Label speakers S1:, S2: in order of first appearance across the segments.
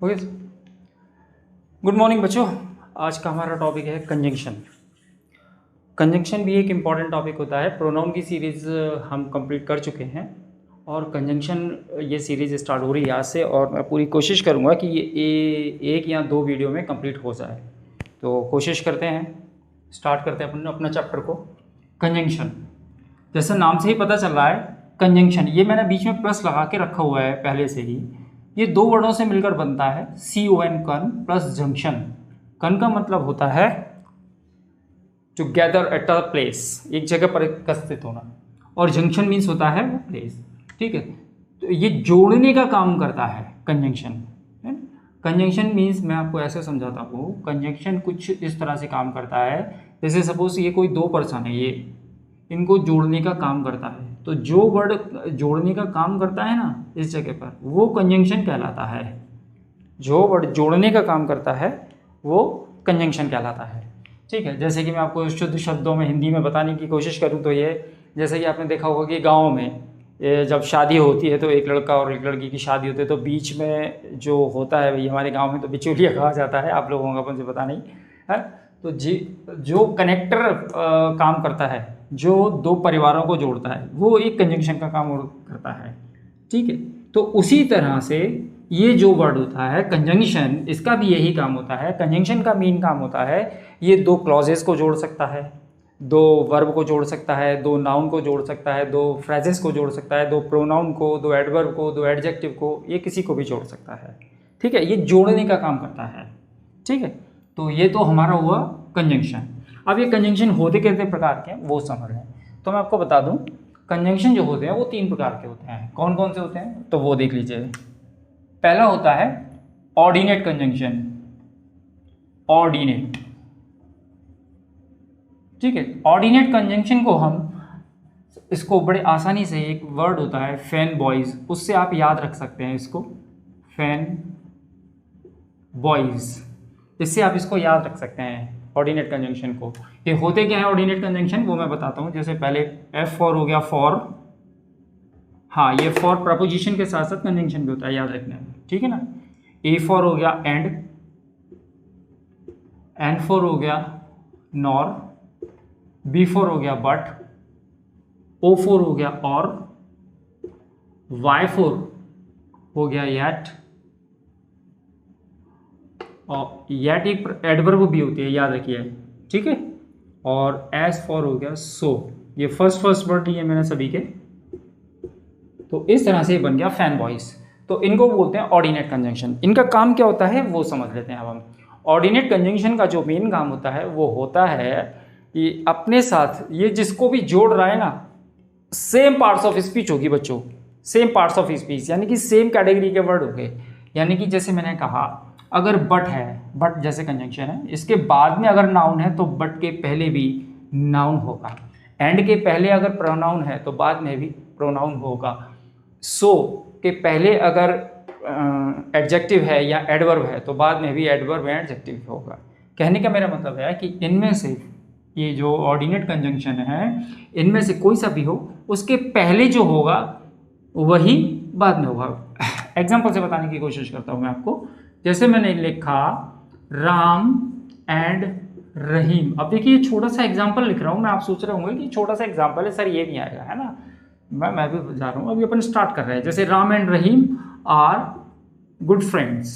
S1: Okay, good morning बच्चों। आज का हमारा टॉपिक है कंजंक्शन। कंजंक्शन भी एक इम्पॉर्टेंट टॉपिक होता है। प्रोनाउन की सीरीज़ हम कंप्लीट कर चुके हैं और कंजंक्शन ये सीरीज़ स्टार्ट हो रही है आज से, और मैं पूरी कोशिश करूँगा कि ये एक या दो वीडियो में कंप्लीट हो जाए। तो कोशिश करते हैं, स्टार्ट करते हैं अपना चैप्टर को। कंजंक्शन, जैसे नाम से ही पता चल रहा है कंजंक्शन, ये मैंने बीच में प्लस लगा के रखा हुआ है पहले से ही। ये दो वर्डों से मिलकर बनता है CON, कन प्लस जंक्शन। कन का मतलब होता है together at a place, एक जगह पर एकत्रित होना, और जंक्शन मीन्स होता है वो प्लेस। ठीक है, तो ये जोड़ने का काम करता है कंजंक्शन। कंजंक्शन मीन्स मैं आपको ऐसे समझाता हूँ, कंजंक्शन कुछ इस तरह से काम करता है, जैसे सपोज ये कोई दो पर्सन है, ये इनको जोड़ने का काम करता है। तो जो वर्ड जोड़ने का काम करता है ना इस जगह पर, वो कंजंक्शन कहलाता है। जो वर्ड जोड़ने का काम करता है वो कंजंक्शन कहलाता है। ठीक है, जैसे कि मैं आपको शुद्ध शब्दों में हिंदी में बताने की कोशिश करूँ तो ये, जैसे कि आपने देखा होगा कि गाँव में जब शादी होती है तो एक लड़का और एक लड़की की शादी होती है, तो बीच में जो होता है, भाई हमारे गाँव में तो बिचौलिया कहा जाता है, आप लोगों का मुझे पता नहीं है। तो जो कनेक्टर काम करता है, जो दो परिवारों को जोड़ता है, वो एक कंजंक्शन का काम करता है। ठीक है, तो उसी तरह से ये जो वर्ड होता है कंजंक्शन, इसका भी यही काम होता है। कंजंक्शन का मेन काम होता है, ये दो क्लॉजेस को जोड़ सकता है, दो वर्ब को जोड़ सकता है, दो नाउन को जोड़ सकता है, दो फ्रेजेस को जोड़ सकता है, दो प्रोनाउन को, दो एडवर्ब को, दो एडजेक्टिव को, ये किसी को भी जोड़ सकता है। ठीक है, ये जोड़ने का काम करता है। ठीक है, तो ये तो हमारा हुआ कंजंक्शन। अब ये कंजंक्शन होते कितने प्रकार के हैं वो समझ लें। तो मैं आपको बता दूं, कंजंक्शन जो होते हैं वो तीन प्रकार के होते हैं। कौन कौन से होते हैं तो वो देख लीजिए। पहला होता है ऑर्डिनेट कंजंक्शन। ऑर्डिनेट, ठीक है, ऑर्डिनेट कंजंक्शन को हम इसको बड़े आसानी से, एक वर्ड होता है फैन बॉयज, उससे आप याद रख सकते हैं इसको, फैन बॉयज, इससे आप इसको याद रख सकते हैं ऑर्डिनेट कंजंक्शन को। ये होते क्या है ऑर्डिनेट कंजंक्शन, वो मैं बताता हूँ। जैसे पहले F4 हो गया फॉर, हाँ ये फॉर प्रपोजिशन के साथ साथ कंजंक्शन भी होता है, याद रखना है, ठीक है ना। A4 हो गया एंड, N4 हो गया नॉर, B4 हो गया बट, O4 हो गया और, Y4 हो गया येट, और येट एक एडवर्ब भी होती है, याद रखिए, ठीक है। और S4 हो गया सो। ये फर्स्ट वर्ड ये मैंने सभी के, तो इस तरह से बन गया फैन बॉयज। तो इनको बोलते हैं ऑर्डिनेट कंजंक्शन। इनका काम क्या होता है वो समझ लेते हैं अब हम। ऑर्डिनेट कंजंक्शन का जो मेन काम होता है वो होता है कि अपने साथ ये जिसको भी जोड़ रहा है ना, सेम पार्ट्स ऑफ स्पीच होगी बच्चों, सेम पार्ट्स ऑफ स्पीच, यानी कि सेम कैटेगरी के वर्ड हो गए। यानी कि जैसे मैंने कहा, अगर बट है, बट जैसे कंजंक्शन है, इसके बाद में अगर नाउन है तो बट के पहले भी नाउन होगा। एंड के पहले अगर प्रोनाउन है तो बाद में भी प्रोनाउन होगा। सो के पहले अगर एडजेक्टिव है या एडवर्ब है तो बाद में भी एडवर्ब या एडजेक्टिव होगा। कहने का मेरा मतलब है कि इनमें से ये जो ऑर्डिनेट कंजंक्शन है, इनमें से कोई सा भी हो, उसके पहले जो होगा वही बाद में होगा। एग्जाम्पल से बताने की कोशिश करता हूँ मैं आपको। जैसे मैंने लिखा राम एंड रहीम। अब देखिए छोटा सा एग्जाम्पल लिख रहा हूँ मैं, आप सोच रहे होंगे कि छोटा सा एग्जाम्पल है सर, ये नहीं आएगा, है ना। मैं भी जा रहा हूँ, अभी अपन स्टार्ट कर रहे हैं। जैसे Ram and Rahim are good friends,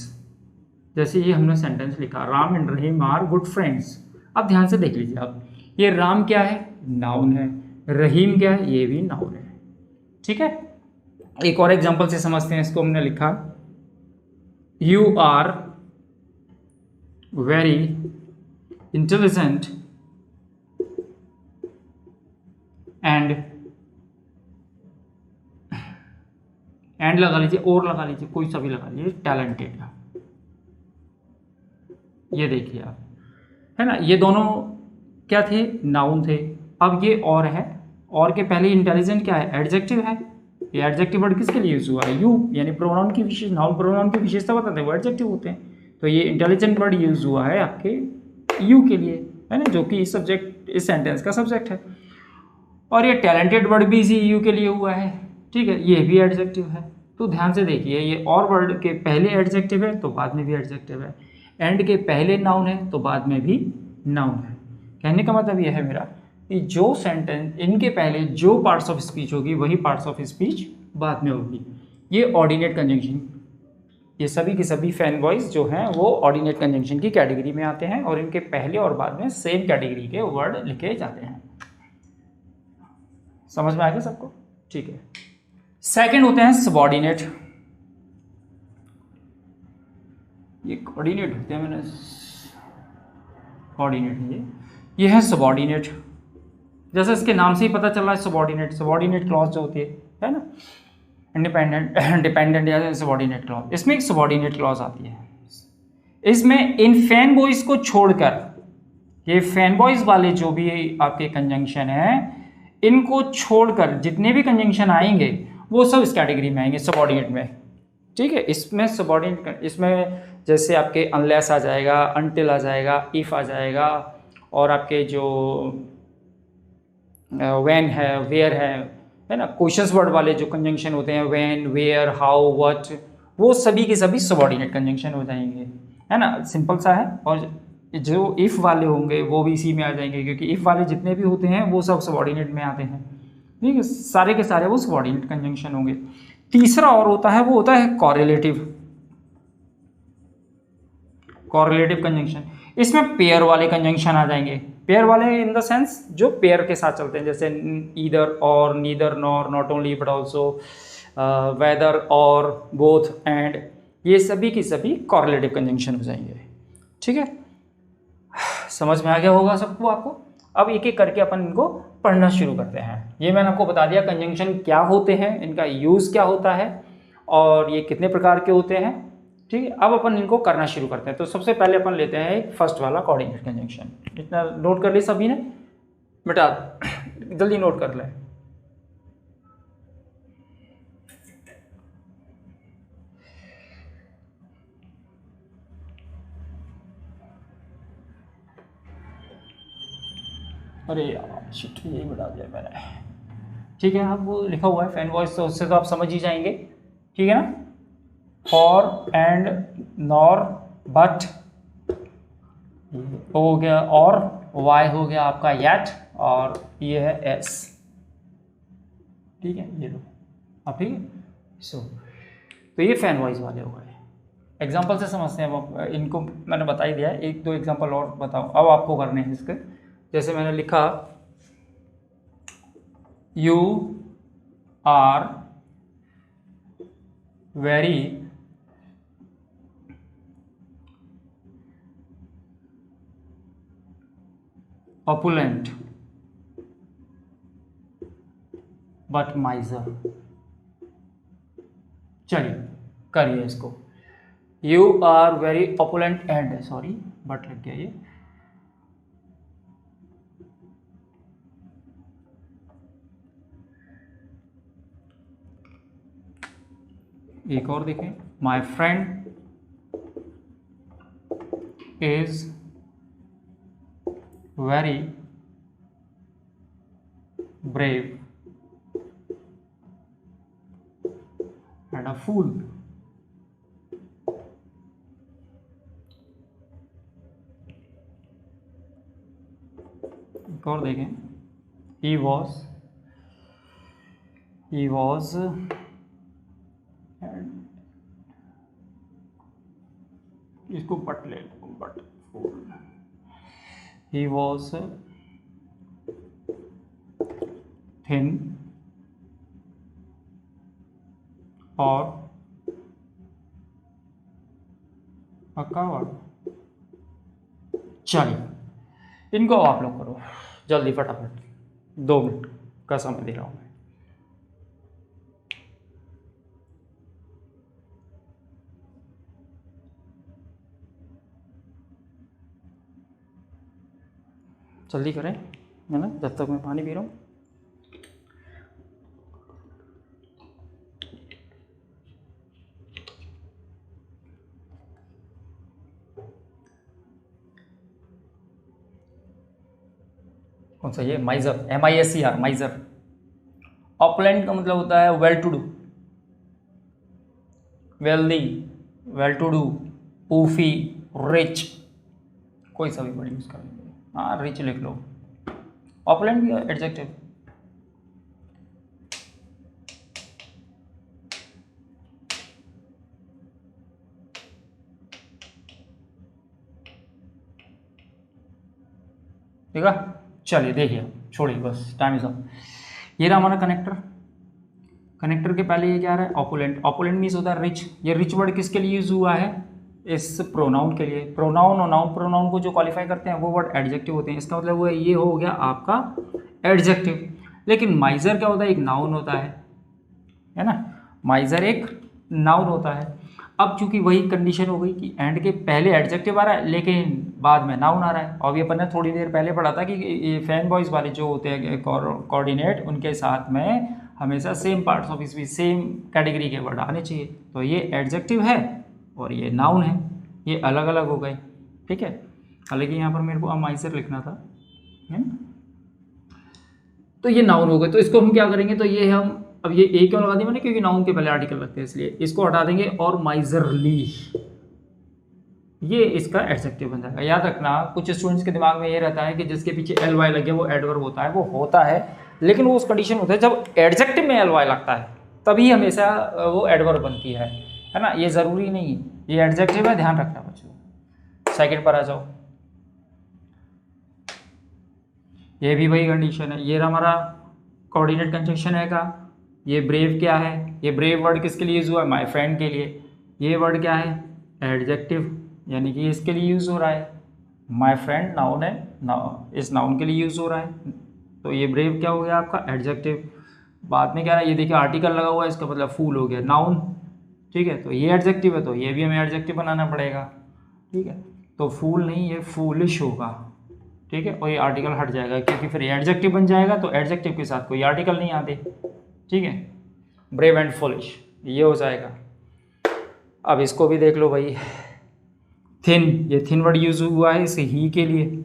S1: जैसे ये हमने सेंटेंस लिखा, Ram and Rahim are good friends. अब ध्यान से देख लीजिए, अब ये राम क्या है, नाउन है, रहीम क्या है, ये भी नाउन है, ठीक है। एक और एग्जांपल से समझते हैं इसको। हमने लिखा you are very intelligent and लगा लीजिए, और लगा लीजिए, कोई सा भी लगा लीजिए, टैलेंटेड। ये देखिए आप, है ना, ये दोनों क्या थे, नाउन थे। अब ये और है, और के पहले इंटेलिजेंट क्या है, एडजेक्टिव है। ये एडजेक्टिव वर्ड किसके लिए यूज हुआ है, यू, यानी प्रोनाउन की विशेष, नाउन प्रोनाउन की विशेषता बताते हैं वो एडजेक्टिव होते हैं। तो ये इंटेलिजेंट वर्ड यूज हुआ है आपके यू के लिए, है ना, जो कि इस सब्जेक्ट, इस सेंटेंस का सब्जेक्ट है। और ये टैलेंटेड वर्ड भी इसी यू के लिए हुआ है, ठीक है, ये भी एडजेक्टिव है। तो ध्यान से देखिए, ये और वर्ड के पहले एडजेक्टिव है तो बाद में भी एडजेक्टिव है, एंड के पहले नाउन है तो बाद में भी नाउन है। कहने का मतलब यह है मेरा कि जो सेंटेंस इनके पहले जो पार्ट्स ऑफ स्पीच होगी वही पार्ट्स ऑफ स्पीच बाद में होगी। ये ऑर्डिनेट कंजंक्शन, ये सभी के सभी फैन बॉयज जो हैं वो ऑर्डिनेट कंजंक्शन की कैटेगरी में आते हैं और इनके पहले और बाद में सेम कैटेगरी के वर्ड लिखे जाते हैं। समझ में आ गया सबको? ठीक है। सेकंड होते हैं सबऑर्डिनेट। ये कोऑर्डिनेट होते हैं, मैंने कोऑर्डिनेट, ये है सबऑर्डिनेट। जैसे इसके नाम से ही पता चल रहा है सबऑर्डिनेट, सबऑर्डिनेट क्लॉज जो होती है ना, इंडिपेंडेंट, डिपेंडेंट या सबऑर्डिनेट क्लॉज, इसमें एक सबऑर्डिनेट क्लॉज आती है। इसमें इन फैन बॉयज को छोड़कर, ये फैन बॉयज वाले जो भी आपके कंजंक्शन है, इनको छोड़कर जितने भी कंजंक्शन आएंगे वो सब इस कैटेगरी में आएंगे, सबऑर्डिनेट में। ठीक है। इसमें सबऑर्डिनेट, इसमें जैसे आपके अनलेस आ जाएगा, अनटिल आ जाएगा, इफ आ जाएगा, और आपके जो व्हेन है, वेयर है ना, क्वेश्चंस वर्ड वाले जो कंजंक्शन होते हैं, व्हेन, वेयर, हाउ, व्हाट, वो सभी के सभी सबऑर्डिनेट कंजंक्शन हो जाएंगे, है ना। सिंपल सा है। और जो इफ़ वाले होंगे वो भी इसी में आ जाएंगे, क्योंकि इफ़ वाले जितने भी होते हैं वो सब सबऑर्डिनेट में आते हैं। ठीक है, सारे के सारे वो सबऑर्डिनेट कंजंक्शन होंगे। तीसरा और होता है, वो होता है कॉरेलेटिव, कॉरेलेटिव कंजंक्शन। इसमें पेयर वाले कंजंक्शन आ जाएंगे। पेयर वाले इन द सेंस जो पेयर के साथ चलते हैं, जैसे ईदर और, neither nor, not only but also, whether और, बोथ, एंड, ये सभी की सभी कॉरेलेटिव कंजंक्शन हो जाएंगे। ठीक है, समझ में आ गया होगा सबको आपको। अब एक एक करके अपन इनको पढ़ना शुरू करते हैं। ये मैंने आपको बता दिया कंजंक्शन क्या होते हैं, इनका यूज़ क्या होता है और ये कितने प्रकार के होते हैं। ठीक है, अब अपन इनको करना शुरू करते हैं। तो सबसे पहले अपन लेते हैं एक फर्स्ट वाला कोऑर्डिनेट कंजंक्शन। इतना नोट कर ली सभी ने बेटा? जल्दी नोट कर लें। अरे यार शिट, यही बता दिया मैंने। ठीक है, अब वो लिखा हुआ है फैन वॉइस, तो उससे तो आप समझ ही जाएंगे। ठीक है ना। फॉर, एंड, नॉर, बट हो गया, और वाई हो गया आपका येट, और ये है एस। ठीक है, ये लो अब। ठीक है, सो तो ये फैन वॉइस वाले हो गए। एग्जाम्पल से समझते हैं। अब इनको मैंने बता ही दिया है, एक दो एग्जाम्पल और बताऊँ अब आपको करने हैं इसके। जैसे मैंने लिखा, you are very opulent but miser. चलिए करिए इसको। You are very opulent and, sorry but लग गया ये, एक और देखें, my friend is very brave and a fool. एक और देखें, he was इसको बट ले लो, but fool, he was thin और a coward। चलिए इनको आप लोग करो जल्दी फटाफट, 2 मिनट का समय दे रहा हूँ मैं। जल्दी करें, है ना, जब तक मैं पानी पी रहा हूँ। कौन सा ये? माइजर, MISER, माइजर। ऑपलैंड का मतलब होता है well to do, wealthy, well to do, पूफी, रिच, कोई सा भी वर्ड यूज कर लेंगे। हाँ रिच लिख लो। ऑपुलेंट भी एडजेक्टिव। ठीक है, चलिए देखिए, छोड़िए बस, टाइम इज अप। ये रहा हमारा कनेक्टर। कनेक्टर के पहले ये क्या रहा है, ऑपुलेंट। ऑपुलेंट मीन्स होता है रिच। ये रिच वर्ड किसके लिए यूज हुआ है, इस प्रोनाउन के लिए। प्रोनाउन और नाउन प्रोनाउन को जो क्वालिफाई करते हैं वो वर्ड एडजेक्टिव होते हैं। इसका मतलब वो ये हो गया आपका एडजेक्टिव। लेकिन माइजर क्या होता है, एक नाउन होता है ना, माइजर एक नाउन होता है। अब चूंकि वही कंडीशन हो गई कि एंड के पहले एडजेक्टिव आ रहा है लेकिन बाद में नाउन आ रहा है। और ये अपन ने थोड़ी देर पहले पढ़ा था कि ये फैन बॉयज़ वाले जो होते हैं कोऑर्डिनेट, उनके साथ में हमेशा same parts of speech, same category के वर्ड आने चाहिए। तो ये एडजेक्टिव है और ये नाउन है, ये अलग अलग हो गए। ठीक है, हालांकि यहाँ पर मेरे को माइजर लिखना था, है ना। तो ये नाउन हो गए। तो इसको हम क्या करेंगे, तो ये हम अब ये ए क्यों लगा दिया मैंने, क्योंकि नाउन के पहले आर्टिकल लगते हैं इसलिए इसको हटा देंगे और माइजरली, ये इसका एडजेक्टिव बन जाएगा। याद रखना, कुछ स्टूडेंट्स के दिमाग में ये रहता है कि जिसके पीछे एल वाई लगे वो एडवर्ब होता है, वो होता है, लेकिन वो उस कंडीशन होता है जब एडजेक्टिव में एल वाई लगता है, तभी हमेशा वो एडवर्ब बनती है ना। ये ज़रूरी नहीं, ये एडजेक्टिव है, ध्यान रखना बच्चों। सेकंड पर आ जाओ, ये भी वही कंडीशन है। ये हमारा कोऑर्डिनेट कंजंक्शन है का। ये ब्रेव क्या है, ये ब्रेव वर्ड किसके लिए यूज़ हुआ है, माय फ्रेंड के लिए। ये वर्ड क्या है, एडजेक्टिव, यानी कि इसके लिए यूज़ हो रहा है। माय फ्रेंड नाउन है, इस नाउन के लिए यूज़ हो रहा है। तो ये ब्रेव क्या हो गया आपका, एडजेक्टिव। बाद में क्या है, ये देखिए आर्टिकल लगा हुआ है, इसका मतलब फूल हो गया, नाउन। ठीक है, तो ये एडजेक्टिव है तो ये भी हमें एडजेक्टिव बनाना पड़ेगा। ठीक है, तो फूल नहीं, ये फूलिश होगा। ठीक है, और ये आर्टिकल हट जाएगा क्योंकि फिर ये एडजेक्टिव बन जाएगा, तो एडजेक्टिव के साथ कोई आर्टिकल नहीं आते। ठीक है, ब्रेव एंड फुलिश ये हो जाएगा। अब इसको भी देख लो भाई, थिन, ये थिन वर्ड यूज हुआ है इस ही के लिए,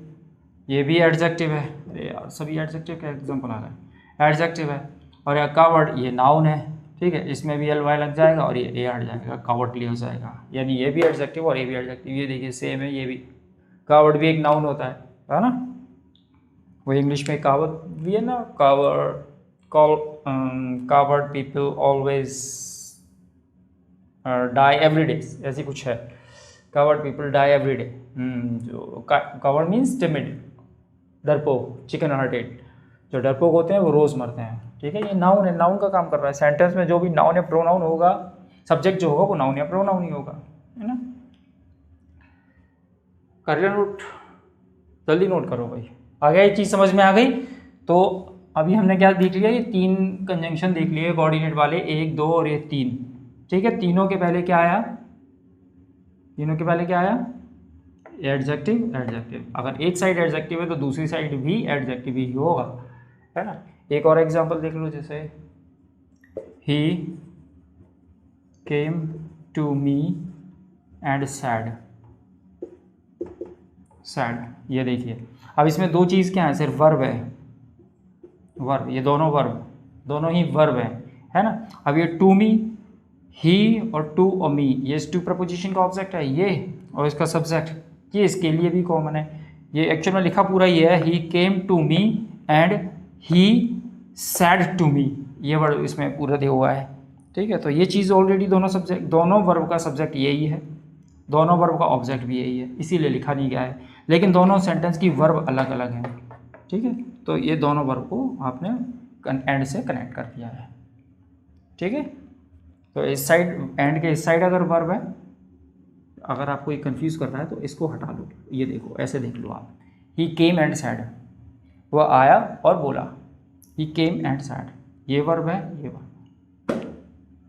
S1: ये भी एडजेक्टिव है। अरे यार सभी एडजेक्टिव का एग्जाम्पल आ रहा है, एडजेक्टिव है। और या कावर्ड, ये नाउन है। ठीक है, इसमें भी एल वाई लग जाएगा और ये ए हट जाएगा, कावर्डली हो जाएगा, यानी ये भी एडजेक्टिव और ये भी एडजेक्टिव। ये देखिए सेम है, ये भी कावर्ड भी एक नाउन होता है ना। वो इंग्लिश में कहावत भी है ना, coward people always die every day, ऐसी कुछ है, coward people die every day. जो कावर्ड मीन्स टिमिड, डरपोक, चिकन हार्टेड, जो डरपोक होते हैं वो रोज़ मरते हैं। ठीक है, ये नाउन है, नाउन का काम कर रहा है। सेंटेंस में जो भी नाउन या प्रोनाउन होगा, सब्जेक्ट जो होगा वो नाउन या प्रोनाउन ही होगा, है ना। कर लिया नोट, जल्दी नोट करो भाई। आ गया, ये चीज़ समझ में आ गई। तो अभी हमने क्या देख लिया, ये 3 कंजंक्शन देख लिए कोऑर्डिनेट वाले, 1, 2 और ये 3। ठीक है, तीनों के पहले क्या आया, तीनों के पहले क्या आया, एडजेक्टिव, एडजेक्टिव। अगर एक साइड एडजेक्टिव है तो दूसरी साइड भी एडजेक्टिव ही होगा, है ना। एक और एग्जांपल देख लो, जैसे ही came to me and said, said, ये देखिए। अब इसमें 2 चीज़ क्या है, सिर्फ वर्ब है, वर्ब, ये दोनों वर्ब, दोनों ही वर्ब है ना। अब ये टू मी, ही और टू और मी, ये इस टू प्रपोजिशन का ऑब्जेक्ट है ये, और इसका सब्जेक्ट, ये इसके लिए भी कॉमन है। ये एक्चुअल में लिखा पूरा ये है, he came to me and he said to me, ये वर्ड इसमें पूरा दिया हुआ है। ठीक है, तो ये चीज़ ऑलरेडी दोनों सब्जेक्ट, दोनों वर्ब का सब्जेक्ट यही है, दोनों वर्ब का ऑब्जेक्ट भी यही है, इसीलिए लिखा नहीं गया है। लेकिन दोनों सेंटेंस की वर्ब अलग अलग हैं। ठीक है, तो ये दोनों वर्ब को आपने एंड से कनेक्ट कर दिया है। ठीक है, तो इस साइड, एंड के इस साइड अगर वर्ब है, अगर आपको ये कंफ्यूज कर रहा है तो इसको हटा लो। ये देखो, ऐसे देख लो आप, ही केम एंड सैड, वह आया और बोला, ही केम एंड सैड, ये वर्ब है, ये वर्ब।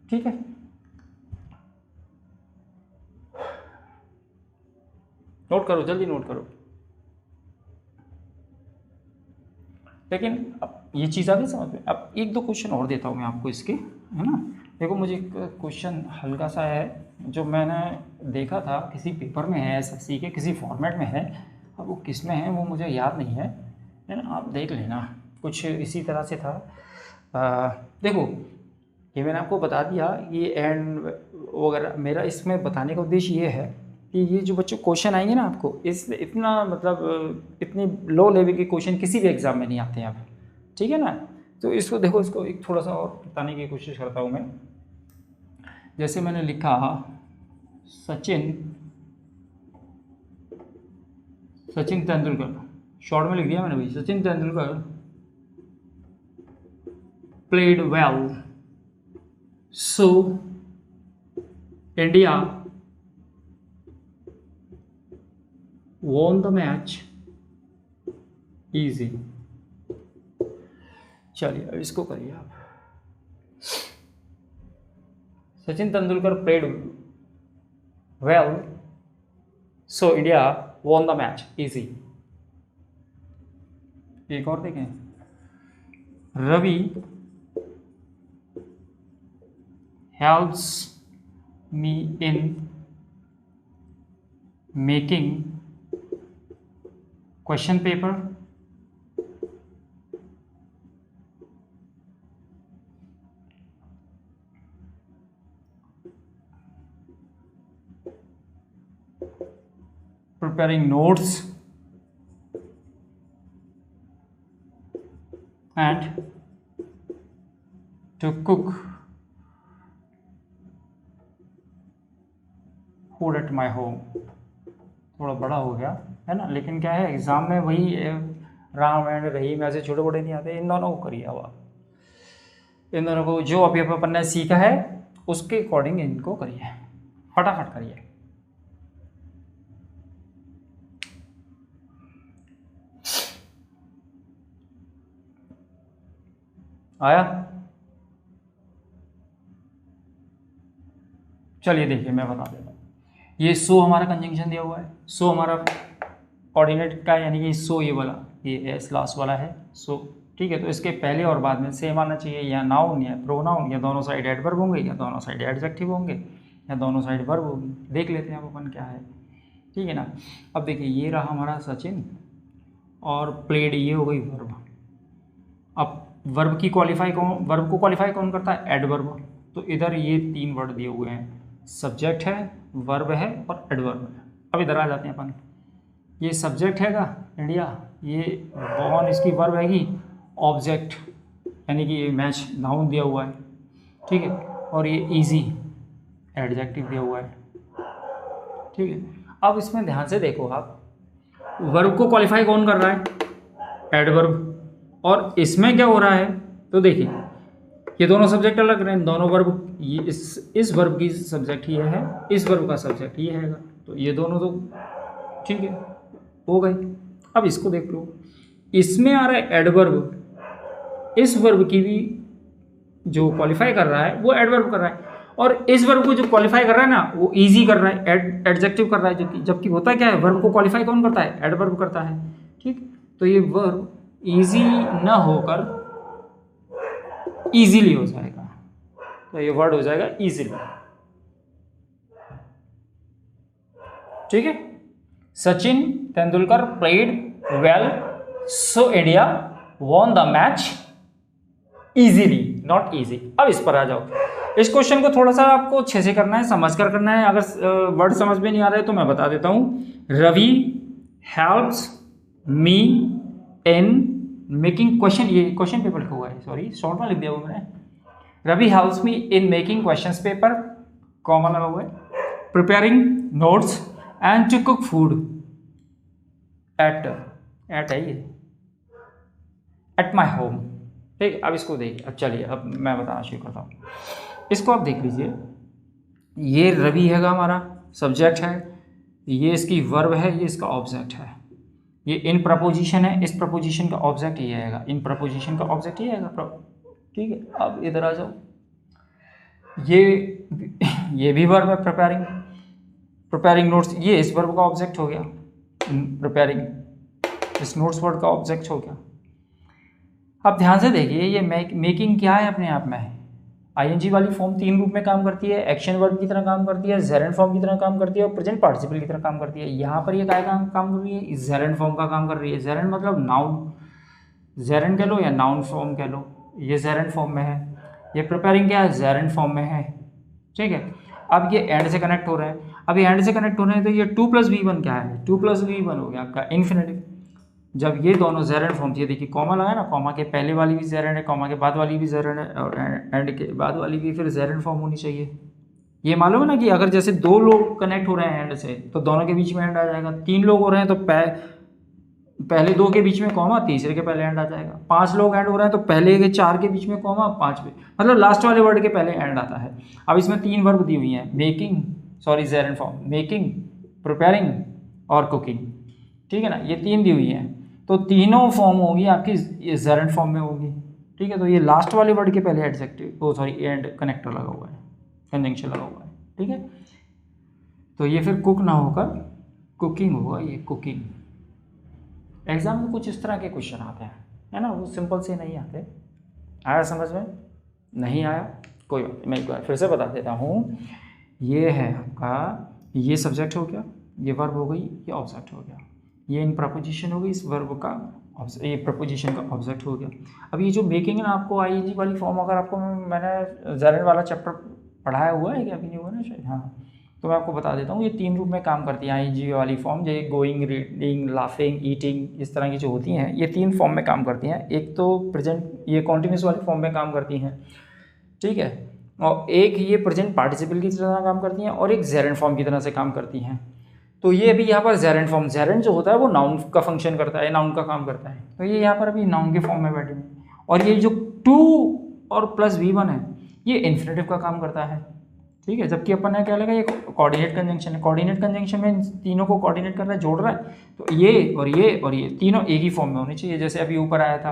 S1: ठीक है, नोट करो, जल्दी नोट करो। लेकिन अब ये चीज़ आ गई समझ में। अब 1-2 क्वेश्चन और देता हूँ मैं आपको इसके, है ना। देखो, मुझे एक क्वेश्चन हल्का सा है जो मैंने देखा था, किसी पेपर में है, एसएससी के किसी फॉर्मेट में है, अब वो किस में है वो मुझे याद नहीं है ना, आप देख लेना। कुछ इसी तरह से था। देखो, ये मैंने आपको बता दिया, ये एंड वगैरह। मेरा इसमें बताने का उद्देश्य ये है कि ये जो बच्चों क्वेश्चन आएंगे ना आपको, इस इतना मतलब इतनी लो लेवल के क्वेश्चन किसी भी एग्ज़ाम में नहीं आते हैं अब, ठीक है ना। तो इसको देखो, इसको एक थोड़ा सा और बताने की कोशिश करता हूँ मैं। जैसे मैंने लिखा सचिन तेंदुलकर, शॉर्ट में लिख दिया मैंने भाई, Sachin Tendulkar played well so India won the match easy। चलिए अब इसको करिए आप। Sachin Tendulkar played well so India won the match easy। एक और देखें, Ravi helps me in making question paper preparing notes and to cook food at my home. थोड़ा बड़ा हो गया है ना, लेकिन क्या है एग्ज़ाम में वही राम एंड रहीम ऐसे छोटे बड़े नहीं आते। इन दोनों को करिए अब आप, इन दोनों को जो अभी अपन ने सीखा है उसके अकॉर्डिंग इनको करिए, फटाफट करिए। आया? चलिए देखिए मैं बता देता हूँ। ये सो हमारा कंजंक्शन दिया हुआ है, सो हमारा कोऑर्डिनेट का, यानी कि सो ये वाला, ये एस लास्ट वाला है सो, ठीक है। तो इसके पहले और बाद में सेम आना चाहिए, या नाउन या प्रोनाउन, या दोनों साइड एडवर्ब होंगे, या दोनों साइड एडजेक्टिव होंगे, या दोनों साइड वर्ब होगी। देख लेते हैं अब अपन क्या है, ठीक है ना। अब देखिए ये रहा हमारा सचिन और प्लेड, ये हो गई वर्ब। अब वर्ब को क्वालिफाई कौन करता है? एडवर्ब। तो इधर ये 3 वर्ड दिए हुए हैं, सब्जेक्ट है, वर्ब है और एडवर्ब है। अब इधर आ जाते हैं अपन, ये सब्जेक्ट हैगा इंडिया, ये वॉन इसकी वर्ब हैगी, ऑब्जेक्ट यानी कि ये मैच नाउन दिया हुआ है, ठीक है। और ये इजी एडजेक्टिव दिया हुआ है, ठीक है। अब इसमें ध्यान से देखो आप, वर्ब को क्वालिफाई कौन कर रहा है? एडवर्ब। और इसमें क्या हो रहा है? तो देखिए ये दोनों सब्जेक्ट अलग रहे हैं, दोनों वर्ब, ये इस वर्ब की सब्जेक्ट ये है, इस वर्ब का सब्जेक्ट ये है, तो ये दोनों तो ठीक है हो गए। अब इसको देख लो, इसमें आ रहा है एडवर्ब, इस वर्ब की भी जो क्वालिफाई कर रहा है वो एडवर्ब कर रहा है, और इस वर्ब को जो क्वालिफाई कर रहा है ना वो इजी कर रहा है, एडजेक्टिव कर रहा है। जबकि होता क्या है, वर्ब को क्वालिफाई कौन करता है? एडवर्ब करता है, ठीक। तो ये वर्ब इजी ना होकर इजीली हो जाएगा, तो ये वर्ड हो जाएगा इजीली, ठीक है। Sachin Tendulkar played well so India won the match easily, not easy. अब इस पर आ जाओ, इस क्वेश्चन को थोड़ा सा आपको अच्छे से करना है, समझ कर करना है। अगर वर्ड समझ में नहीं आ रहा है तो मैं बता देता हूँ। Ravi helps me in making question, ये क्वेश्चन पेपर लिखा हुआ है, सॉरी शॉर्ट में लिख दिया हुआ मैंने। Ravi helps me in making questions paper, comma लगा हुआ है, preparing notes and to cook food एट है ये एट माई होम, ठीक। अब इसको देखिए, अब चलिए अब मैं बताना शुरू करता हूँ। इसको आप देख लीजिए, ये रवि हैगा हमारा सब्जेक्ट है, ये इसकी वर्ब है, ये इसका ऑब्जेक्ट है, ये इन प्रपोजिशन है, इस प्रपोजिशन का ऑब्जेक्ट ये आएगा, इन प्रपोजिशन का ऑब्जेक्ट ये आएगा, ठीक है। अब इधर आ जाओ, ये भी वर्ब है, प्रिपेयरिंग नोट्स, ये इस वर्ब का ऑब्जेक्ट हो गया, प्रिपेयरिंग इस नोट्स वर्ड का ऑब्जेक्ट हो गया। अब ध्यान से देखिए, ये मेकिंग क्या है अपने आप में? आईएनजी वाली फॉर्म 3 रूप में काम करती है, एक्शन वर्ब की तरह काम करती है, जेरेंट फॉर्म की तरह काम करती है, और प्रेजेंट पार्टिसिपल की तरह काम करती है। यहाँ पर ये क्या काम कर रही है? जेरेंट फॉर्म का काम कर रही है। जेरेंट मतलब नाउन, जेरेंट कह लो या नाउन फॉर्म कह लो, ये जेरेंट फॉर्म में है। ये प्रिपेयरिंग क्या है, जेरेंट फॉर्म में है, ठीक है। अब ये एंड से कनेक्ट हो रहे हैं, अब ये एंड से कनेक्ट हो रहे हैं तो ये 2 + V1 क्या है, 2 + V1 हो गया आपका इन्फिनेटिव। जब ये दोनों जेरेंट फॉर्म थी, देखिए कॉमा लगा ना, कॉमा के पहले वाली भी जेरेंट है, कॉमा के बाद वाली भी जेरेंट है, और एंड के बाद वाली भी फिर जेरेंट फॉर्म होनी चाहिए। ये मालूम है ना कि अगर जैसे 2 लोग कनेक्ट हो रहे हैं एंड से तो दोनों के बीच में एंड आ जाएगा, 3 लोग हो रहे हैं तो पहले 2 के बीच में कॉमा, तीसरे के पहले एंड आ जाएगा, 5 लोग एंड हो रहे हैं तो पहले के 4 के बीच में कॉमा, 5 पे मतलब लास्ट वाले वर्ड के पहले एंड आता है। अब इसमें 3 वर्ब दी हुई हैं, जेरेंट फॉर्म, मेकिंग, प्रिपेयरिंग और कुकिंग, ठीक है ना, ये 3 दी हुई हैं, तो तीनों फॉर्म होगी आपकी ये जेरेंट फॉर्म में होगी, ठीक है। तो ये लास्ट वाले वर्ड के पहले एंड कनेक्टर लगा हुआ है, कंजंक्शन लगा हुआ है, ठीक है। तो ये फिर कुक ना होकर कुकिंग होगा, ये कुकिंग। एग्जाम में कुछ इस तरह के क्वेश्चन आते हैं, है ना, वो सिंपल से नहीं आते। आया समझ में? नहीं आया कोई बात नहीं, मैं एक बार फिर से बता देता हूँ। ये है आपका, ये सब्जेक्ट हो गया, ये वर्ब हो गई, ये ऑब्जेक्ट हो गया, ये इन प्रपोजिशन हो गई, इस वर्ब का ये प्रपोजिशन का ऑब्जेक्ट हो गया। अब ये जो मेकिंग है ना, आपको आईएनजी वाली फॉर्म, अगर आपको मैंने जेरेंट वाला चैप्टर पढ़ाया हुआ है कि अभी नहीं हुआ ना शायद, हाँ, तो मैं आपको बता देता हूँ। ये 3 रूप में काम करती हैं आईएनजी वाली फॉर्म, जैसे गोइंग, रीडिंग, लाफिंग, ईटिंग, इस तरह की जो होती हैं, ये 3 फॉर्म में काम करती हैं। एक तो प्रेजेंट, ये कॉन्टिन्यूस वाली फॉर्म में काम करती हैं, ठीक है, और एक ये प्रेजेंट पार्टिसिपल की तरह काम करती हैं, और एक जेरेंट फॉर्म की तरह से काम करती हैं। तो ये अभी यहाँ पर जेरेंट फॉर्म, जेरेंट जो होता है वो नाउन का फंक्शन करता है, नाउन का काम करता है, तो ये यहाँ पर अभी नाउन के फॉर्म में बैठे हैं। और ये जो 2 और +V1 है, ये इन्फिनेटिव का काम करता है, ठीक है। जबकि अपन ने क्या लगा, ये कोऑर्डिनेट कंजंक्शन है, कोऑर्डिनेट कंजंक्शन में तीनों को कोऑर्डिनेट कर रहा है, जोड़ रहा है, तो ये और ये और ये तीनों एक ही फॉर्म में होने चाहिए, जैसे अभी ऊपर आया था,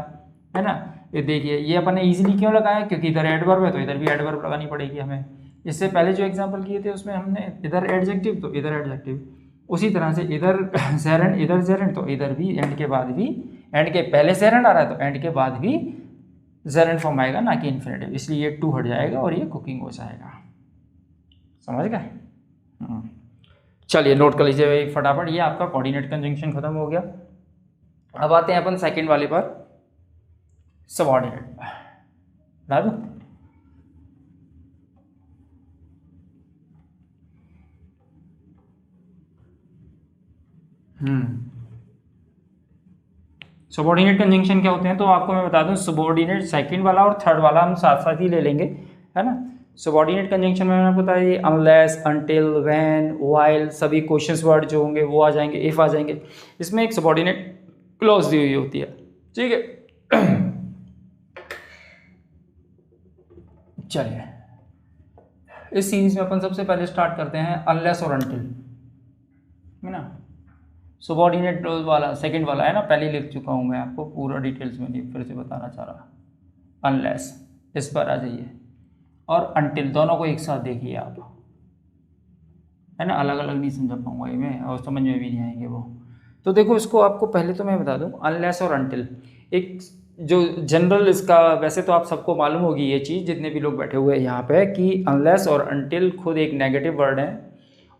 S1: है ना। ये देखिए, ये अपन ने ईजिली क्यों लगाया, क्योंकि इधर एडवर्ब है तो इधर भी एडवर्ब लगानी पड़ेगी हमें। इससे पहले जो एग्जाम्पल किए थे उसमें हमने इधर एडजेक्टिव तो इधर एडजेक्टिव, उसी तरह से इधर जेरेंट, इधर जेरेंट, तो इधर भी एंड के बाद भी, एंड के पहले जेरेंट आ रहा है तो एंड के बाद भी जेरेंट फॉर्म आएगा, ना कि इन्फिनेटिव, इसलिए ये 2 हट जाएगा और ये कुकिंग हो जाएगा। समझ गए? चलिए नोट कर लीजिए भाई फटाफट, ये आपका कोऑर्डिनेट कंजंक्शन खत्म हो गया। अब आते हैं अपन सेकंड वाले पर, सबऑर्डिनेट। डाल दूं? सबऑर्डिनेट कंजंक्शन क्या होते हैं, तो आपको मैं बता दूं, सबऑर्डिनेट सेकंड वाला और थर्ड वाला हम साथ साथ ही ले लेंगे, है ना। सबऑर्डिनेट कंजंक्शन में मैंने आपको बताया, ये अनलेस, अनटिल, व्हेन, व्हाइल, सभी क्वेश्चंस वर्ड जो होंगे वो आ जाएंगे, इफ आ जाएंगे। इसमें एक सबऑर्डिनेट क्लॉज दी हुई होती है, ठीक है। चलिए इस सीरीज में अपन सबसे पहले स्टार्ट करते हैं अनलेस और अनटिल, है ना। सबऑर्डिनेट क्लॉज वाला सेकंड वाला है ना, पहले लिख चुका हूँ मैं आपको, पूरा डिटेल्स में नहीं फिर से बताना चाह रहा। अनलेस, इस पर आ जाइए, और अनटिल, दोनों को एक साथ देखिए आप, है ना, अलग अलग नहीं समझा पाऊंगा ये मैं, और समझ में भी नहीं आएंगे वो। तो देखो इसको आपको पहले तो मैं बता दूं, अनलेस और अनटिल एक जो जनरल, इसका वैसे तो आप सबको मालूम होगी ये चीज़, जितने भी लोग बैठे हुए हैं यहाँ पे, कि अनलेस और अनटिल खुद एक नेगेटिव वर्ड है,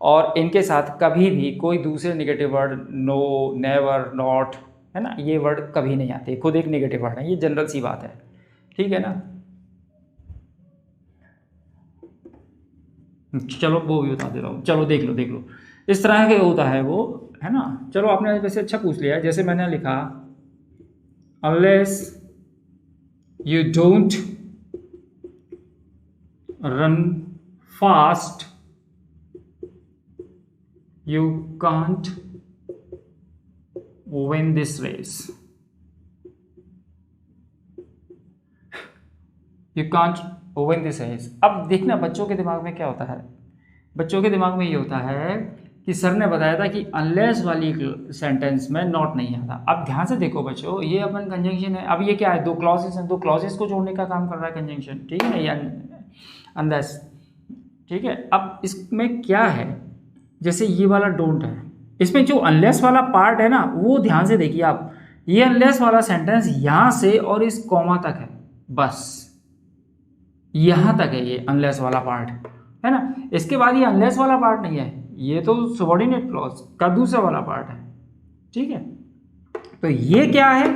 S1: और इनके साथ कभी भी कोई दूसरे negative word, no, never, not, है ना, ये वर्ड कभी नहीं आते, खुद एक नेगेटिव वर्ड है, ये जनरल सी बात है, ठीक है ना। चलो वो भी बता दे रहा हूँ, चलो देख लो इस तरह के होता है वो, है ना। चलो आपने वैसे अच्छा पूछ लिया, जैसे मैंने लिखा unless you don't run fast you can't win this race, you can't win this race। अब देखना बच्चों के दिमाग में क्या होता है, बच्चों के दिमाग में ये होता है कि सर ने बताया था कि अनलेस वाली सेंटेंस में नॉट नहीं आता। अब ध्यान से देखो बच्चों, ये अपन कंजंक्शन है, अब ये क्या है, 2 क्लॉजेस हैं, 2 क्लॉजेस को जोड़ने का काम कर रहा है कंजंक्शन, ठीक है ना, ये अनलेस, ठीक है। अब इसमें क्या है, जैसे ये वाला डोंट है, इसमें जो अनलेस वाला पार्ट है ना, वो ध्यान से देखिए आप, ये अनलेस वाला सेंटेंस यहाँ से और इस कॉमा तक है, बस यहाँ तक है ये अनलेस वाला पार्ट, है ना। इसके बाद ये अनलेस वाला पार्ट नहीं है, ये तो सबऑर्डिनेट क्लॉज का दूसरा वाला पार्ट है, ठीक है। तो ये क्या है,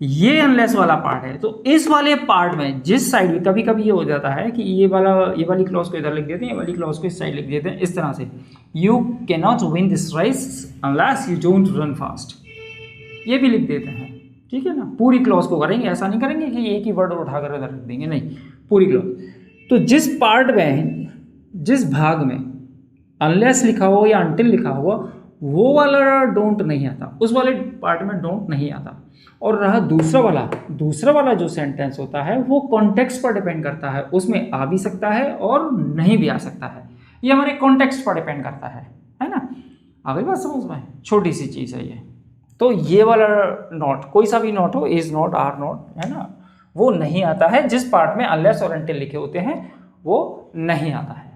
S1: ये अनलेस वाला पार्ट है। तो इस वाले पार्ट में जिस साइड में कभी कभी ये हो जाता है कि ये वाली क्लॉज को इधर लिख देते हैं, ये वाली क्लॉज को इस साइड लिख देते हैं, इस तरह से you can not win this race unless you don't run fast, ये भी लिख देते हैं। ठीक है ना, पूरी क्लॉज को करेंगे, ऐसा नहीं करेंगे कि एक ही वर्ड उठाकर इधर रख देंगे, नहीं, पूरी क्लॉज। तो जिस पार्ट में, जिस भाग में अनलेस लिखा हो या अनटिल लिखा हुआ, वो वाला डोंट नहीं आता, उस वाले पार्ट में डोंट नहीं आता। और रहा दूसरा वाला जो सेंटेंस होता है वो कॉन्टेक्स्ट पर डिपेंड करता है, उसमें आ भी सकता है और नहीं भी आ सकता है, ये हमारे कॉन्टेक्स्ट पर डिपेंड करता है ना। आ गई बात समझ में, छोटी सी चीज़ है ये। तो ये वाला नॉट, कोई सा भी नॉट हो, इज नॉट, आर नॉट, है ना, वो नहीं आता है। जिस पार्ट में अनलेस और अनटिल लिखे होते हैं वो नहीं आता है।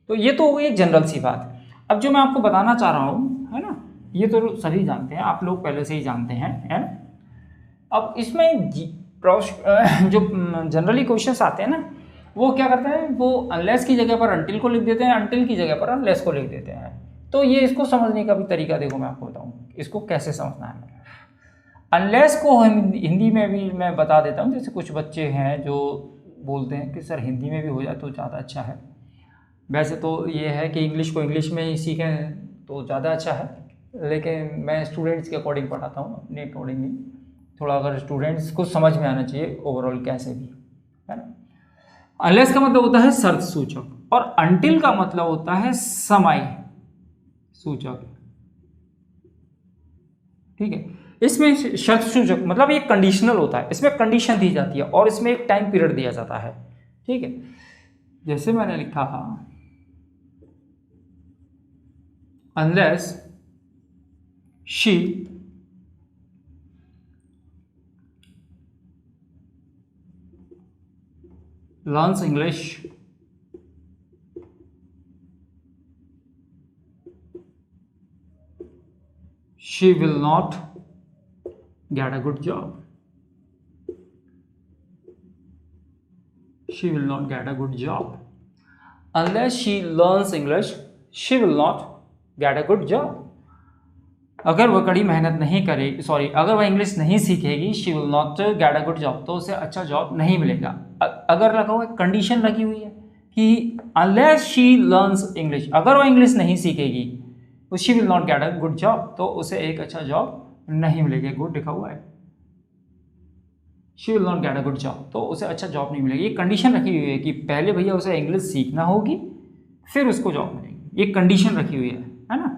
S1: तो ये तो हो गई एक जनरल सी बात। अब जो मैं आपको बताना चाह रहा हूँ, है ना, ये तो सभी जानते हैं, आप लोग पहले से ही जानते हैं, है ना। अब इसमें जो जनरली क्वेश्चंस आते हैं ना, वो क्या करते हैं, वो अनलेस की जगह पर अनटिल को लिख देते हैं, अनटिल की जगह पर अनलेस को लिख देते हैं। तो ये इसको समझने का भी तरीका देखो, मैं आपको बताऊँ इसको कैसे समझना है। अनलेस को हिंदी में भी मैं बता देता हूँ। जैसे कुछ बच्चे हैं जो बोलते हैं कि सर हिंदी में भी हो जाए तो ज़्यादा अच्छा है। वैसे तो ये है कि इंग्लिश को इंग्लिश में ही सीखें तो ज़्यादा अच्छा है, लेकिन मैं स्टूडेंट्स के अकॉर्डिंग पढ़ाता हूँ, अपने अकॉर्डिंग नहीं। थोड़ा अगर स्टूडेंट्स को समझ में आना चाहिए ओवरऑल कैसे भी, है ना। अनलेस का मतलब होता है शर्त सूचक और अनटिल का मतलब होता है समय सूचक। ठीक है, इसमें शर्त सूचक मतलब ये कंडीशनल होता है, इसमें कंडीशन दी जाती है और इसमें एक टाइम पीरियड दिया जाता है। ठीक है, जैसे मैंने लिखा unless she learns English she will not get a good job. She will not get a good job. Unless she learns English, she will not get a good job. अगर वह कड़ी मेहनत नहीं करेगी, अगर वह इंग्लिश नहीं सीखेगी, she will not get a good job, तो उसे अच्छा जॉब नहीं मिलेगा। अगर लगा हुआ कंडीशन लगी हुई है कि अनलेस शी लर्न्स इंग्लिश, अगर वह इंग्लिश नहीं सीखेगी तो she will not get a good job, तो उसे एक अच्छा जॉब नहीं मिलेगा। गुड लिखा हुआ है, she will not get a good job, तो उसे अच्छा जॉब नहीं मिलेगी। ये कंडीशन रखी हुई है कि पहले भैया उसे इंग्लिश सीखना होगी फिर उसको जॉब मिलेगी, ये कंडीशन रखी हुई है ना।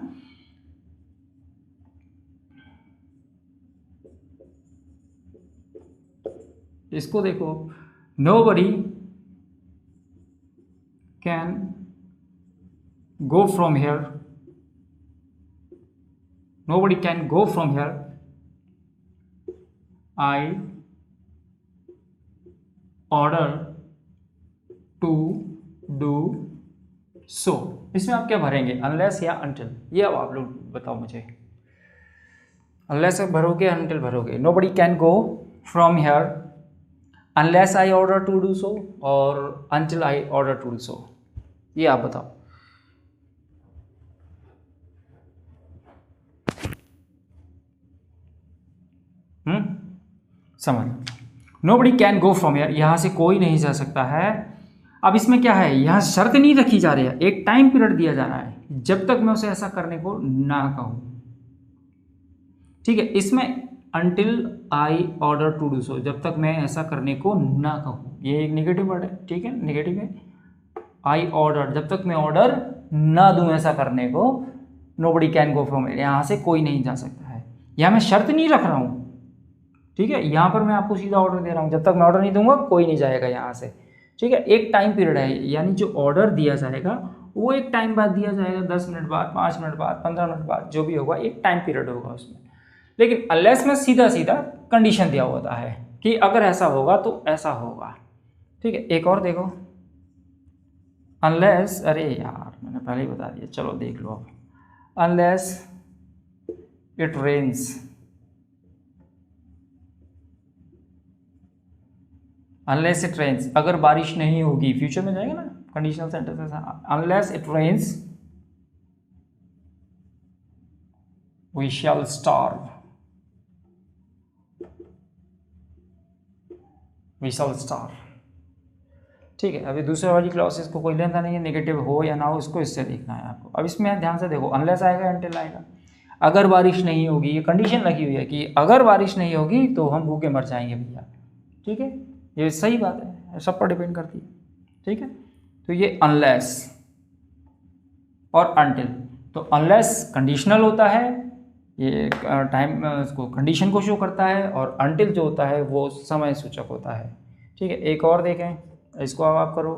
S1: इसको देखो, nobody can go from here, nobody can go from here, I order to do so। इसमें आप क्या भरेंगे, अनलेस या अनटिल, ये अब आप लोग बताओ मुझे। अनलेस भरोगे अनटिल भरोगे। nobody can go from here unless I order to do so और until I order to do so, ये आप बताओ। समझ, nobody can go from here, यहाँ से कोई नहीं जा सकता है। अब इसमें क्या है, यहाँ शर्त नहीं रखी जा रही है, एक टाइम पीरियड दिया जा रहा है जब तक मैं उसे ऐसा करने को ना कहूँ। ठीक है, इसमें until I order to do so, जब तक मैं ऐसा करने को ना कहूँ, ये एक नेगेटिव वर्ड है। ठीक है, नेगेटिव है। I order, जब तक मैं ऑर्डर ना दूँ ऐसा करने को, nobody can go from here, यहाँ से कोई नहीं जा सकता है। यहाँ मैं शर्त नहीं रख रहा हूँ, ठीक है, यहाँ पर मैं आपको सीधा ऑर्डर दे रहा हूँ, जब तक मैं ऑर्डर नहीं दूंगा कोई नहीं जाएगा यहाँ से। ठीक है, एक टाइम पीरियड है, यानी जो ऑर्डर दिया जाएगा वो एक टाइम बाद दिया जाएगा, 10 मिनट बाद, 5 मिनट बाद, 15 मिनट बाद, जो भी होगा एक टाइम पीरियड होगा उसमें। लेकिन अनलेस में सीधा सीधा कंडीशन दिया होता है कि अगर ऐसा होगा तो ऐसा होगा। ठीक है, एक और देखो, अनलेस, अरे यार मैंने पहले ही बता दिया, चलो देख लो अब। Unless it rains, unless it rains, अगर बारिश नहीं होगी, फ्यूचर में जाएगा ना, conditional sentence. Unless it rains we shall starve, we shall starve. ठीक है, अभी दूसरे वाली क्लॉसेस को कोई लेना नहीं है, नेगेटिव हो या ना हो उसको इससे देखना है आपको। अब इसमें ध्यान से देखो, अनलेस आएगा अनटिल आएगा। अगर बारिश नहीं होगी, ये कंडीशन लगी हुई है कि अगर बारिश नहीं होगी तो हम भूखे मर जाएंगे भैया। ठीक है, ये सही बात है, सब पर डिपेंड करती है। ठीक है, तो ये अनलेस और अनटिल, तो अनलेस कंडीशनल होता है, ये टाइम उसको कंडीशन को शो करता है, और अनटिल जो होता है वो समय सूचक होता है। ठीक है, एक और देखें, इसको अब आप करो,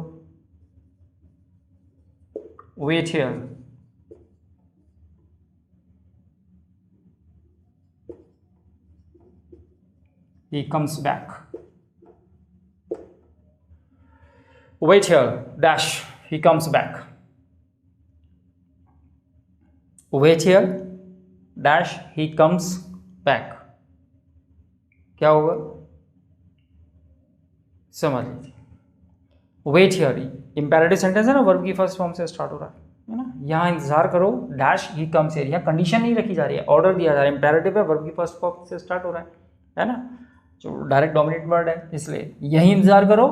S1: wait here, he comes back, wait here dash he comes back, wait here dash he comes back, क्या होगा समझ लीजिए। वेट हियर इंपेरेटिव सेंटेंस है ना, वर्ब की फर्स्ट फॉर्म से स्टार्ट हो रहा है ना, यहाँ इंतजार करो, डैश ही कम्स हियर, यहाँ कंडीशन नहीं रखी जा रही है, ऑर्डर दिया जा रहा है, इंपेरेटिव है, वर्ब की फर्स्ट फॉर्म से स्टार्ट हो रहा है ना, जो डायरेक्ट डोमिनेट वर्ड है, इसलिए यही इंतजार करो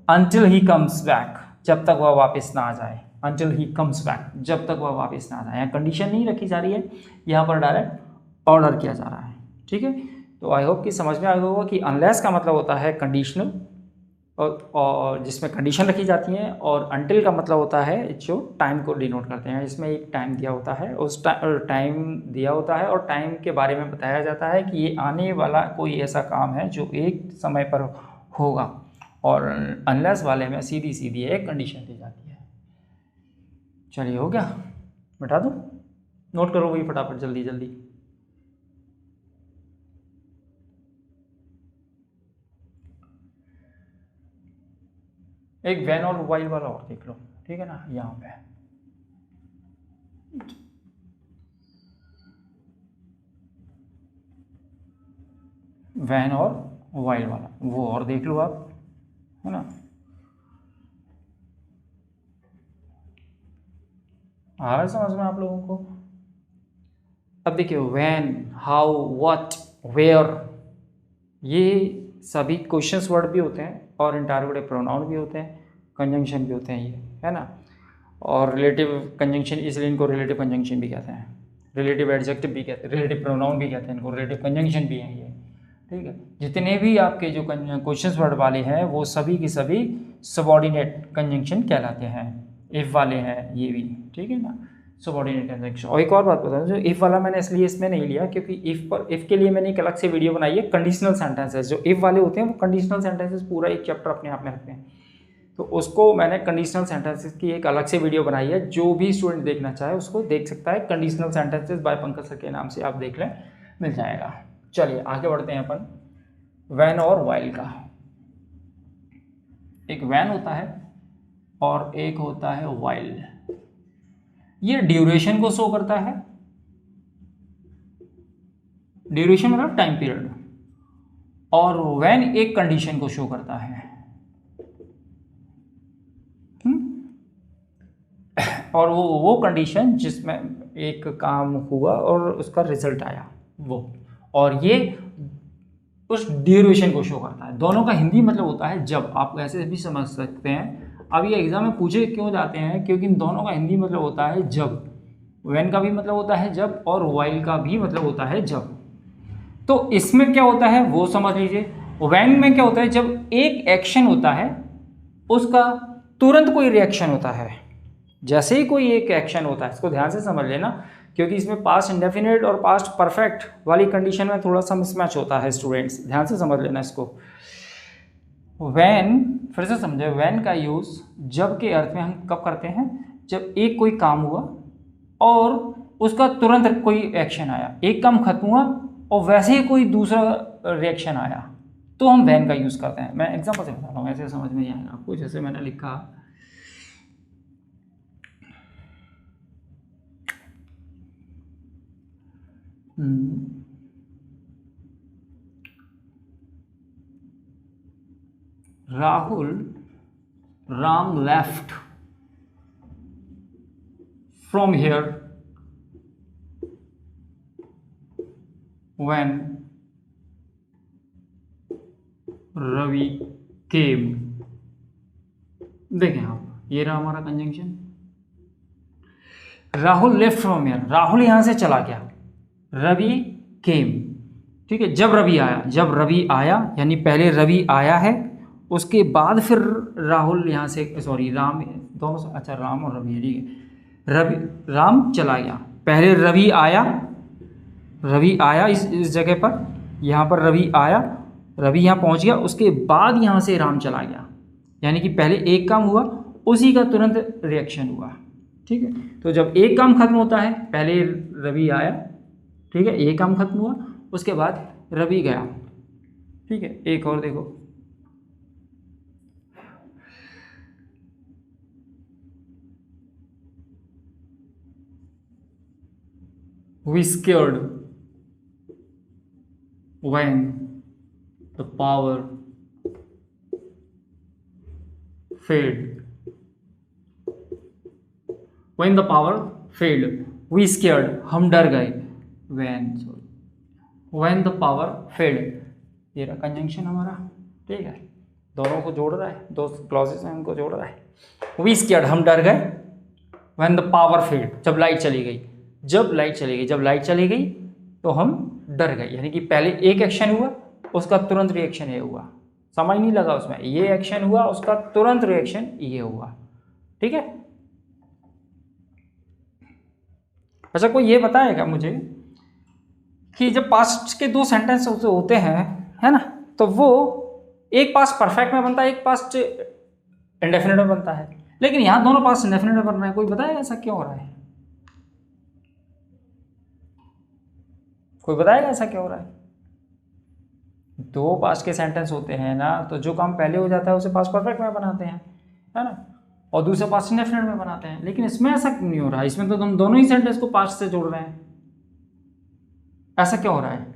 S1: until he comes back, जब तक वह वापस ना आ जाए, until he comes back, जब तक वह वापस ना आ जाए। यहाँ कंडीशन नहीं रखी जा रही है, यहाँ पर डायरेक्ट ऑर्डर किया जा रहा है। ठीक है, तो आई होप कि समझ में आ गया होगा कि अनलेस का मतलब होता है कंडीशनल, और जिसमें कंडीशन रखी जाती हैं, और अनटिल का मतलब होता है जो टाइम को डिनोट करते हैं। इसमें एक टाइम दिया होता है, उस टाइम दिया होता है, और टाइम के बारे में बताया जाता है कि ये आने वाला कोई ऐसा काम है जो एक समय पर होगा, और अनलेस वाले में सीधी सीधी एक कंडीशन दी जाती है। चलिए हो गया, बता दूँ, नोट करो वही फटाफट जल्दी जल्दी। एक वैन और वाइल वाला और देख लो, ठीक है ना, यहाँ पे वैन और वाइल वाला वो और देख लो आप, है ना, आ रहा है समझ में आप लोगों को। अब देखिए, वैन, हाउ, व्हाट, वेयर, ये सभी क्वेश्चंस वर्ड भी होते हैं, और इंटरोगेटिव प्रोनाउन भी होते हैं, कंजंक्शन भी होते हैं, ये है ना, और रिलेटिव कंजंक्शन, इसलिए इनको रिलेटिव कंजंक्शन भी कहते हैं, रिलेटिव एडजेक्टिव भी कहते हैं, रिलेटिव प्रोनाउन भी कहते हैं इनको, रिलेटिव कंजंक्शन भी हैं ये। ठीक है, जितने भी आपके जो क्वेश्चंस वर्ड वाले हैं वो सभी की सभी सबऑर्डिनेट कंजंक्शन कहलाते हैं, इफ वाले हैं ये भी। ठीक है ना, सबऑर्डिनेट कंजंक्शन। और एक और बात बता दूं, जो इफ वाला मैंने इसलिए इसमें नहीं लिया क्योंकि इफ के लिए मैंने एक अलग से वीडियो बनाई है, कंडीशनल सेंटेंसेस जो इफ वाले होते हैं वो कंडीशनल सेंटेंसेस पूरा एक चैप्टर अपने आप में रखते हैं, तो उसको मैंने कंडीशनल सेंटेंसेस की एक अलग से वीडियो बनाई है, जो भी स्टूडेंट देखना चाहे उसको देख सकता है, conditional sentences bye Pankaj sir के नाम से आप देख लें, मिल जाएगा। चलिए आगे बढ़ते हैं अपन वैन और वाइल का। एक वैन होता है और एक होता है वाइल। ये ड्यूरेशन को शो करता है, ड्यूरेशन मतलब टाइम पीरियड, और वैन एक कंडीशन को शो करता है। और वो कंडीशन जिसमें एक काम हुआ और उसका रिजल्ट आया वो, और ये उस ड्यूरेशन को शो करता है। दोनों का हिंदी मतलब होता है जब, आप ऐसे भी समझ सकते हैं। अब ये एग्जाम में पूछे क्यों जाते हैं, क्योंकि इन दोनों का हिंदी मतलब होता है जब, वैन का भी मतलब होता है जब, और वाइल का भी मतलब होता है जब। तो इसमें क्या होता है वो समझ लीजिए। वैन में क्या होता है, जब एक एक्शन होता है उसका तुरंत कोई रिएक्शन होता है, जैसे ही कोई एक एक्शन होता है, इसको ध्यान से समझ लेना, क्योंकि इसमें पास्ट इंडेफिनिट और पास्ट परफेक्ट वाली कंडीशन में थोड़ा सा मिसमैच होता है स्टूडेंट्स, ध्यान से समझ लेना इसको। वैन, फिर से समझे, वैन का यूज़ जब के अर्थ में हम कब करते हैं, जब एक कोई काम हुआ और उसका तुरंत कोई एक्शन आया, एक काम खत्म हुआ और वैसे ही कोई दूसरा रिएक्शन आया, तो हम वैन का यूज़ करते हैं। मैं एग्जाम्पल से बता रहा हूँ, ऐसे समझ में आएगा आपको, जैसे मैंने लिखा Ram left from here when Ravi केम। देखें आप, ये रहा हमारा conjunction. Rahul left from here, Rahul यहां से चला गया। रवि केम, ठीक है। जब रवि आया यानी पहले रवि आया है, उसके बाद फिर राहुल यहाँ से, सॉरी राम, दोनों से, अच्छा राम और रवि है, ठीक है। राम चला गया, पहले रवि आया इस जगह पर, यहाँ पर रवि आया, रवि यहाँ पहुँच गया, उसके बाद यहाँ से राम चला गया, यानी कि पहले एक काम हुआ, उसी का तुरंत रिएक्शन हुआ, ठीक है। तो जब एक काम खत्म होता है, पहले रवि आया, ठीक है, एक काम खत्म हुआ, उसके बाद रवि गया, ठीक है। एक और देखो, we scared when the power failed. When the power failed, we scared, हम डर गए। when the power failed, ये रहा कंजंक्शन हमारा, ठीक है। दोनों को जोड़ रहा है, दो क्लॉजेस हैं उनको जोड़ रहा है। we scared, हम डर गए। when the power failed, जब लाइट चली गई तो हम डर गए, यानी कि पहले एक एक्शन हुआ, उसका तुरंत रिएक्शन ये हुआ, समझ नहीं लगा उसमें, ये एक्शन हुआ, उसका तुरंत रिएक्शन ये हुआ, ठीक है। अच्छा, कोई ये बताएगा मुझे कि जब पास्ट के दो सेंटेंस होते हैं, है ना, तो वो एक पास्ट परफेक्ट में बनता है, एक पास्ट इंडेफिनिट में बनता है, लेकिन यहाँ दोनों पास्ट इंडेफिनिट में बन रहे हैं। कोई बताएगा ऐसा क्यों हो रहा है? कोई बताएगा ऐसा क्या हो रहा है? दो पास्ट के सेंटेंस होते हैं ना, तो जो काम पहले हो जाता है उसे पास्ट परफेक्ट में बनाते हैं, है ना, और दूसरा पास्ट इंडेफिनिट में बनाते हैं। लेकिन इसमें ऐसा क्यों नहीं हो रहा है? इसमें तो हम दोनों ही सेंटेंस को पास्ट से जोड़ रहे हैं, ऐसा क्या हो रहा है?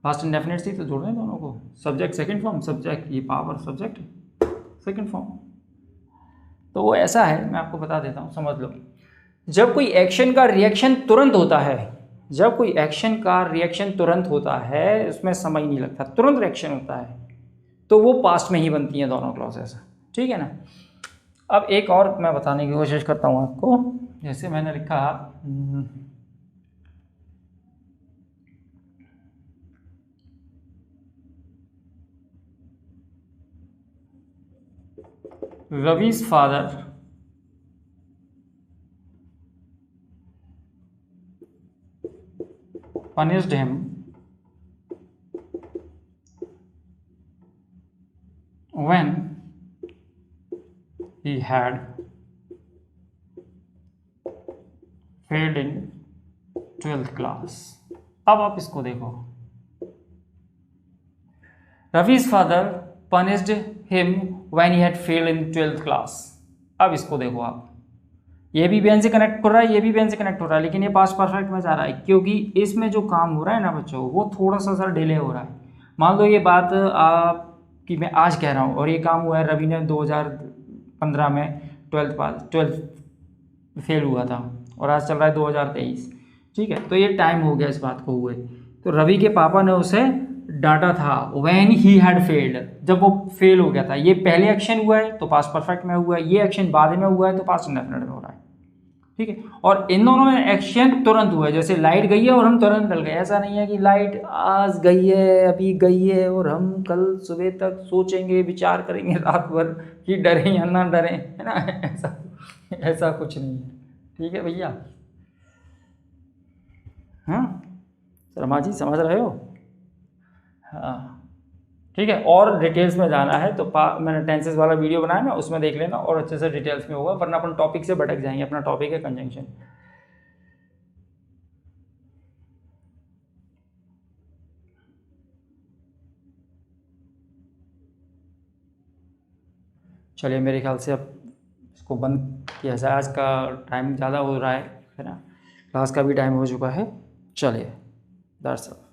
S1: पास्ट इंडेफिनिट से तो जोड़ रहे हैं दोनों को, सब्जेक्ट सेकंड फॉर्म, सब्जेक्ट ये पावर, सब्जेक्ट सेकंड फॉर्म। तो वो ऐसा है, मैं आपको बता देता हूँ, समझ लो। जब कोई एक्शन का रिएक्शन तुरंत होता है, उसमें समय नहीं लगता, तुरंत रिएक्शन होता है, तो वो पास्ट में ही बनती हैं दोनों क्लॉजेस, ठीक है ना। अब एक और मैं बताने की कोशिश करता हूँ आपको, जैसे मैंने लिखा Ravi's father punished him when he had failed in 12th class। अब आप इसको देखो, Ravi's father punished him when he had failed in 12th class। अब इसको देखो आप, ये भी वेन से कनेक्ट हो रहा है, ये भी वेन से कनेक्ट हो रहा है, लेकिन ये पास्ट परफेक्ट में जा रहा है, क्योंकि इसमें जो काम हो रहा है ना बच्चों, वो थोड़ा सा सर डिले हो रहा है। मान लो ये बात आपकी मैं आज कह रहा हूँ, और ये काम हुआ है रवि ने 2015 में 12th फेल हुआ था, और आज चल रहा है 2023, ठीक है। तो ये टाइम हो गया इस बात को हुए। तो रवि के पापा ने उसे डांटा था व्हेन ही हैड फेल्ड, जब वो फेल हो गया था। ये पहले एक्शन हुआ है तो पास्ट परफेक्ट में हुआ है, ये एक्शन बाद में हुआ है तो पास्ट इंडेफिनिट में हो रहा है, ठीक है। और इन दोनों में एक्शन तुरंत हुआ है, जैसे लाइट गई है और हम तुरंत डल गए। ऐसा नहीं है कि लाइट आज गई है, अभी गई है, और हम कल सुबह तक सोचेंगे, विचार करेंगे रात भर कि डरें या ना डरें, है ना, ऐसा कुछ नहीं है, ठीक है भैया। हाँ शर्मा जी, समझ रहे हो? हाँ ठीक है। और डिटेल्स में जाना है तो मैंने टेंसेस वाला वीडियो बनाया ना, उसमें देख लेना, और अच्छे से डिटेल्स में होगा, वरना अपन टॉपिक से भटक जाएंगे। अपना टॉपिक है कंजंक्शन। चलिए, मेरे ख्याल से अब इसको बंद किया जाए, आज का टाइम ज़्यादा हो रहा है ना, क्लास का भी टाइम हो चुका है। चलिए दर्शक।